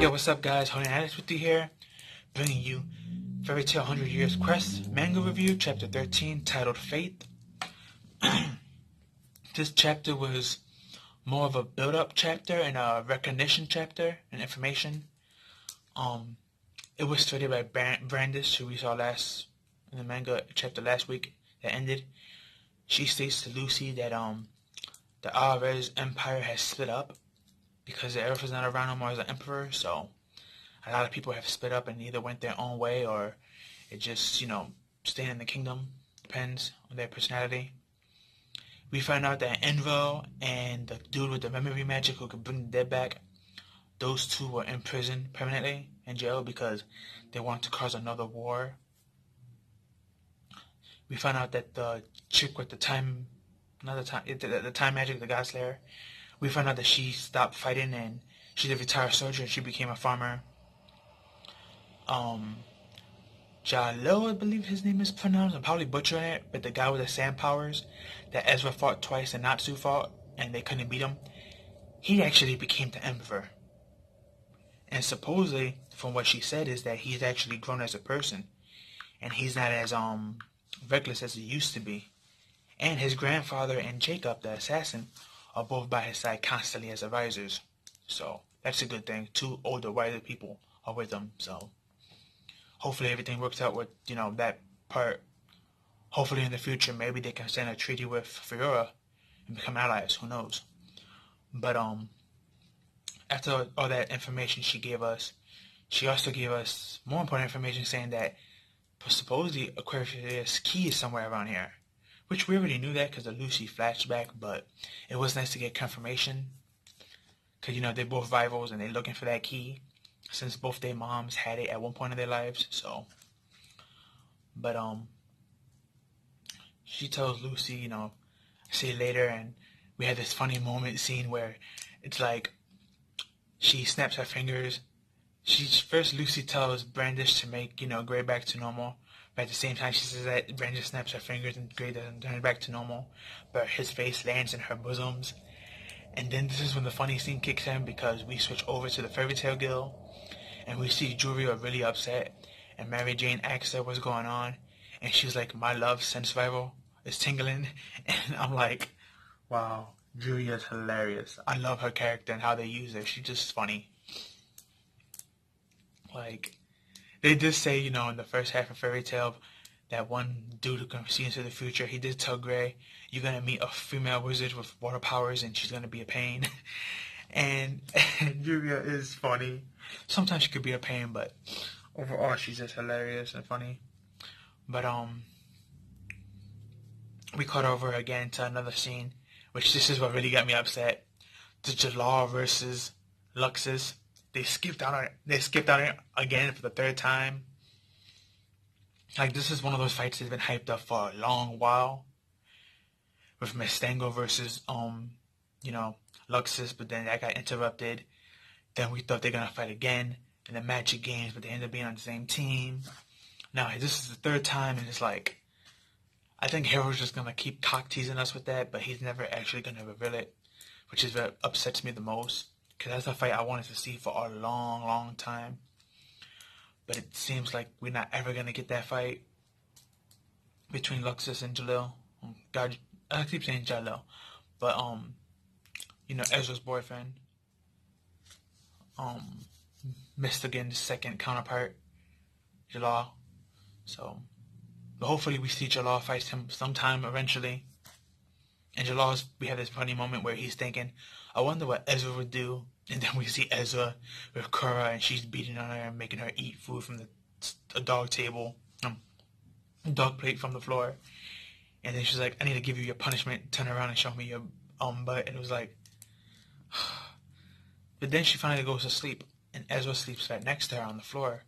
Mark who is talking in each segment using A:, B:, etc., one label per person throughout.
A: Hey, what's up, guys? Holding Alex with you here, bringing you Fairytail 100 Years Quest manga review, chapter 13, titled Faith. This chapter was more of a build-up chapter and a recognition chapter and information. It was studied by Brandis, who we saw last in the manga chapter last week that ended. She states to Lucy that the Ares Empire has split up because the Earth is not around no more as an emperor, so a lot of people have split up and either went their own way or it just, staying in the kingdom. Depends on their personality. We find out that Envo and the dude with the memory magic who could bring the dead back, those two were in prison permanently, in jail, because they wanted to cause another war. We find out that the chick with the time magic, the God Slayer, we found out that she stopped fighting and she's a retired soldier and she became a farmer. Jalo, I believe his name is pronounced. I'm probably butchering it, but the guy with the sand powers that Ezra fought twice and Natsu fought and they couldn't beat him, he actually became the emperor. And supposedly, from what she said, is that he's actually grown as a person and he's not as reckless as he used to be. And his grandfather and Jacob, the assassin, are both by his side constantly as advisors. So that's a good thing. Two older, wiser people are with him. So hopefully everything works out with, that part. Hopefully in the future, maybe they can sign a treaty with Fiora and become allies. Who knows? But after all that information she gave us, she also gave us more important information saying that supposedly Aquarius Key is somewhere around here. Which we already knew that because of Lucy flashback, but it was nice to get confirmation. Because, they're both rivals and they're looking for that key. Since both their moms had it at one point in their lives, so. But, she tells Lucy, see you later, and we had this funny moment scene where it's like, she snaps her fingers. First Lucy tells Brandish to make, Gray back to normal. But at the same time, she says that Brandish snaps her fingers and Gray doesn't turn back to normal. But his face lands in her bosoms. And then this is when the funny scene kicks in because we switch over to the Fairytail Guild. And we see Julia really upset. And Mary Jane asks her what's going on. And she's like, my love sense rival is tingling. And I'm like, wow, Julia's hilarious. I love her character and how they use her. She's just funny. Like, they did say, in the first half of Fairytail, that one dude who can see into the future, he did tell Gray, you're going to meet a female wizard with water powers and she's going to be a pain. and Julia is funny. Sometimes she could be a pain, but overall she's just hilarious and funny. But, we caught over again to another scene, which this is what really got me upset. The Jalal versus Luxus. They skipped out on it again for the third time. Like, this is one of those fights that's been hyped up for a long while. With Mustango versus, Luxus, but then that got interrupted. Then we thought they're going to fight again in the Magic Games, but they ended up being on the same team. Now, this is the third time, and it's like, I think Harold's just going to keep cock-teasing us with that, but he's never actually going to reveal it, which is what upsets me the most. Because that's a fight I wanted to see for a long, long time. But it seems like we're not ever going to get that fight between Luxus and Jalil. God, I keep saying Jalil. But, Ezra's boyfriend. Mistigan's second counterpart, Jalal. So, but hopefully we see Jalal fight him sometime eventually. And we have this funny moment where he's thinking, I wonder what Ezra would do. And then we see Ezra with Kura, and she's beating on her and making her eat food from the dog table, dog plate from the floor. And then she's like, I need to give you your punishment. Turn around and show me your butt. And it was like, but then she finally goes to sleep, and Ezra sleeps right next to her on the floor.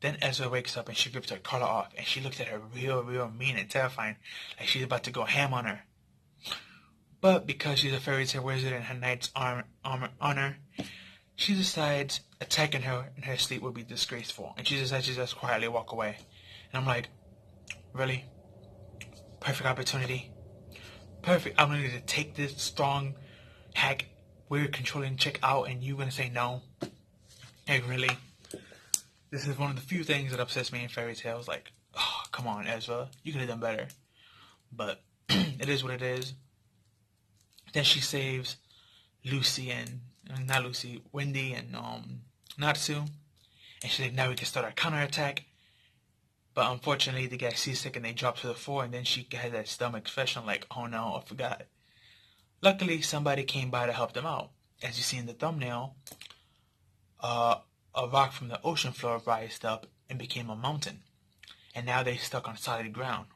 A: Then Ezra wakes up and she rips her collar off, and she looks at her real, real mean and terrifying, like she's about to go ham on her. But because she's a Fairytail wizard and her knight's honor, she decides attacking her in her sleep would be disgraceful. And she decides to just quietly walk away. And I'm like, really? Perfect opportunity. Perfect opportunity to take this strong, hack, weird, controlling chick out, and you're going to say no? Like, really, this is one of the few things that upsets me in fairy tales. Like, oh, come on, Ezra, you could have done better. But it is what it is. Then she saves Lucy and not Lucy, Wendy and Natsu, and she's like, now we can start our counterattack. But unfortunately, they get seasick and they drop to the floor, and then she had that stomach expression like, oh no, I forgot. Luckily, somebody came by to help them out. As you see in the thumbnail, a rock from the ocean floor rised up and became a mountain. And now they're stuck on solid ground.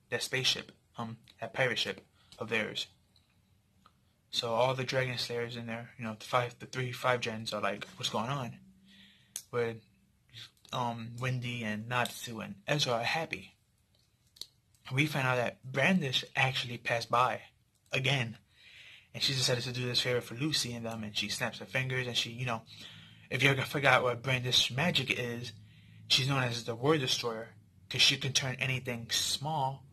A: That spaceship, that pirate ship of theirs. So all the Dragon Slayers in there, the three five gens are like, what's going on? Where Wendy and Natsu and Ezra are happy. We find out that Brandish actually passed by again, and she decided to do this favor for Lucy and them, and she snaps her fingers, and she, if you ever forgot what Brandish magic is, she's known as the Word Destroyer, because she can turn anything small,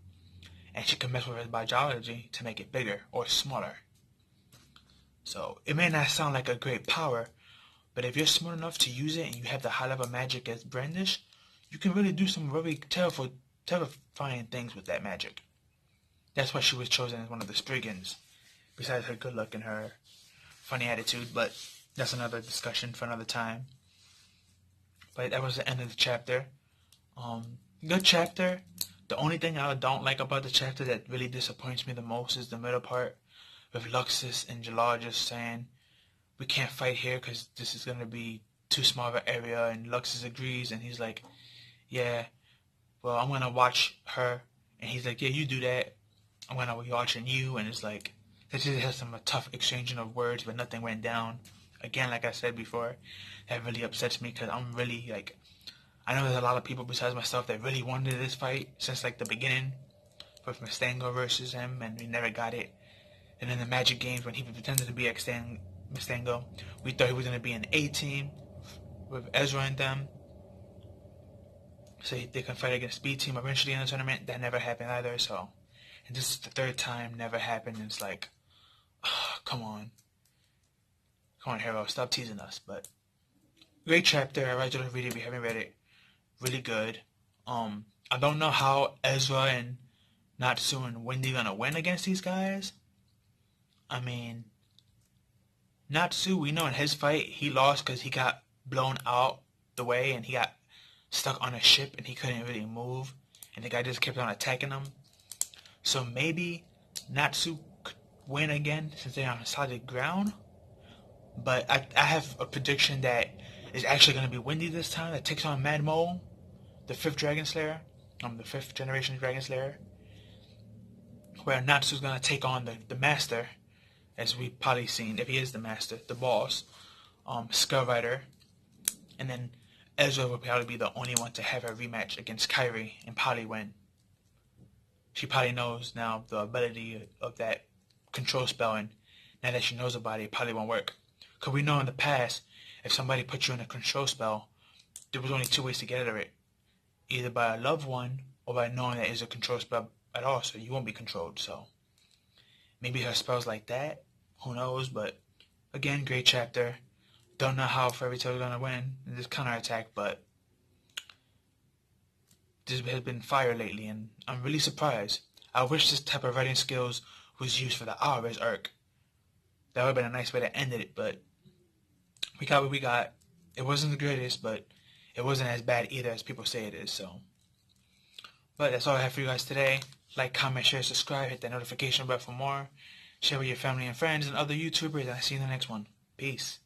A: and she can mess with her biology to make it bigger or smaller. So it may not sound like a great power, but if you're smart enough to use it and you have the high level magic as Brandish, you can really do some really terrifying things with that magic. That's why she was chosen as one of the Spriggans, besides her good luck and her funny attitude, but that's another discussion for another time. But that was the end of the chapter. Good chapter. The only thing I don't like about the chapter that really disappoints me the most is the middle part with Luxus and Jalal just saying, we can't fight here because this is going to be too small of an area, and Luxus agrees, and he's like, yeah, well, I'm going to watch her, and he's like, yeah, you do that, I'm going to be watching you, and it's like, they just had some tough exchanging of words, but nothing went down. Again, like I said before, that really upsets me, because I'm really, like, I know there's a lot of people besides myself that really wanted this fight since, like, the beginning, with Mustango versus him, and we never got it. And in the Magic games, when he pretended to be Mustango, we thought he was going to be an A-team with Ezra and them, so they can fight against B-team eventually in the tournament. That never happened either, so, and this is the third time, never happened, and it's like, oh, come on, Hero, stop teasing us. But great chapter. I recommend read it if you haven't read it. Really good. I don't know how Ezra and Natsu and Wendy gonna win against these guys. I mean, Natsu, we know in his fight, he lost because he got blown out the way and he got stuck on a ship and he couldn't really move. And the guy just kept on attacking him. So maybe Natsu could win again since they're on solid ground. But I have a prediction that it's actually going to be Wendy this time that takes on Mad Mole, the 5th Dragon Slayer, the 5th generation Dragon Slayer. Where Natsu's going to take on the Master, as we've probably seen, if he is the Master, the boss, Skull Rider. And then Ezra will probably be the only one to have her rematch against Kairi and probably win. She probably knows now the ability of that control spell, and now that she knows about it, it probably won't work. Because we know in the past, if somebody put you in a control spell, there was only 2 ways to get out of it. Either by a loved one, or by knowing that it's a control spell at all, so you won't be controlled. So maybe her spell's like that. Who knows? But again, great chapter. Don't know how Fairytail is gonna win in this counterattack, but this has been fire lately, and I'm really surprised. I wish this type of writing skills was used for the Alvarez arc. That would have been a nice way to end it, but we got what we got. It wasn't the greatest, but it wasn't as bad either as people say it is, so. But that's all I have for you guys today. Like, comment, share, subscribe, hit that notification bell for more. Share with your family and friends and other YouTubers, and I'll see you in the next one. Peace.